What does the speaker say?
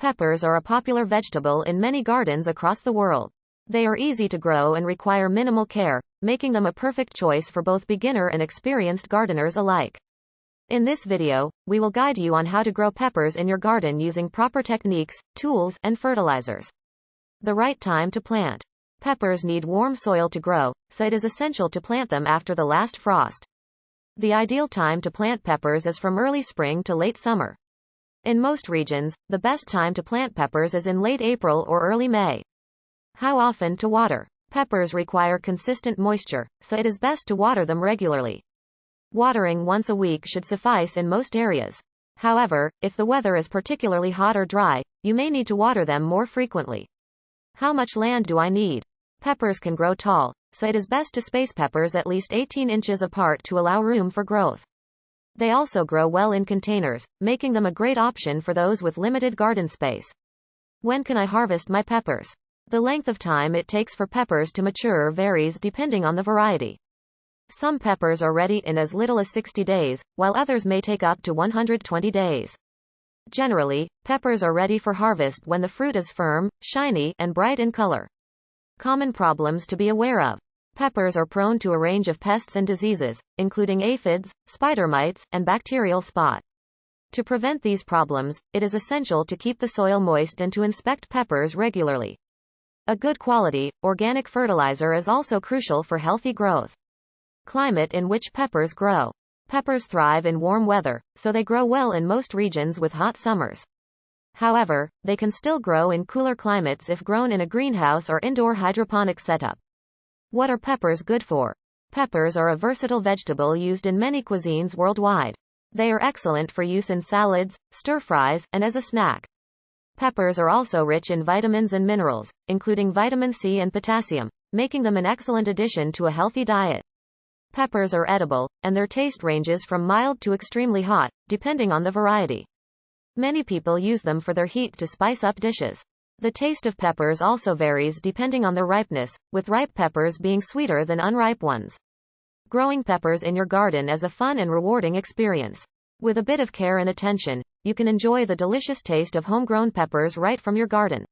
Peppers are a popular vegetable in many gardens across the world. They are easy to grow and require minimal care, making them a perfect choice for both beginner and experienced gardeners alike. In this video, we will guide you on how to grow peppers in your garden using proper techniques, tools, and fertilizers. The right time to plant. Peppers need warm soil to grow, so it is essential to plant them after the last frost. The ideal time to plant peppers is from early spring to late summer. In most regions, the best time to plant peppers is in late April or early May. How often to water? Peppers require consistent moisture, so it is best to water them regularly. Watering once a week should suffice in most areas. However, if the weather is particularly hot or dry, you may need to water them more frequently. How much land do I need? Peppers can grow tall, so it is best to space peppers at least 18 inches apart to allow room for growth. They also grow well in containers, making them a great option for those with limited garden space. When can I harvest my peppers? The length of time it takes for peppers to mature varies depending on the variety. Some peppers are ready in as little as 60 days, while others may take up to 120 days. Generally, peppers are ready for harvest when the fruit is firm, shiny, and bright in color. Common problems to be aware of. Peppers are prone to a range of pests and diseases, including aphids, spider mites, and bacterial spot. To prevent these problems, it is essential to keep the soil moist and to inspect peppers regularly. A good quality, organic fertilizer is also crucial for healthy growth. Climate in which peppers grow. Peppers thrive in warm weather, so they grow well in most regions with hot summers. However, they can still grow in cooler climates if grown in a greenhouse or indoor hydroponic setup. What are peppers good for? Peppers are a versatile vegetable used in many cuisines worldwide. They are excellent for use in salads, stir-fries, and as a snack. Peppers are also rich in vitamins and minerals, including vitamin C and potassium, making them an excellent addition to a healthy diet. Peppers are edible, and their taste ranges from mild to extremely hot, depending on the variety. Many people use them for their heat to spice up dishes. The taste of peppers also varies depending on their ripeness, with ripe peppers being sweeter than unripe ones. Growing peppers in your garden is a fun and rewarding experience. With a bit of care and attention, you can enjoy the delicious taste of homegrown peppers right from your garden.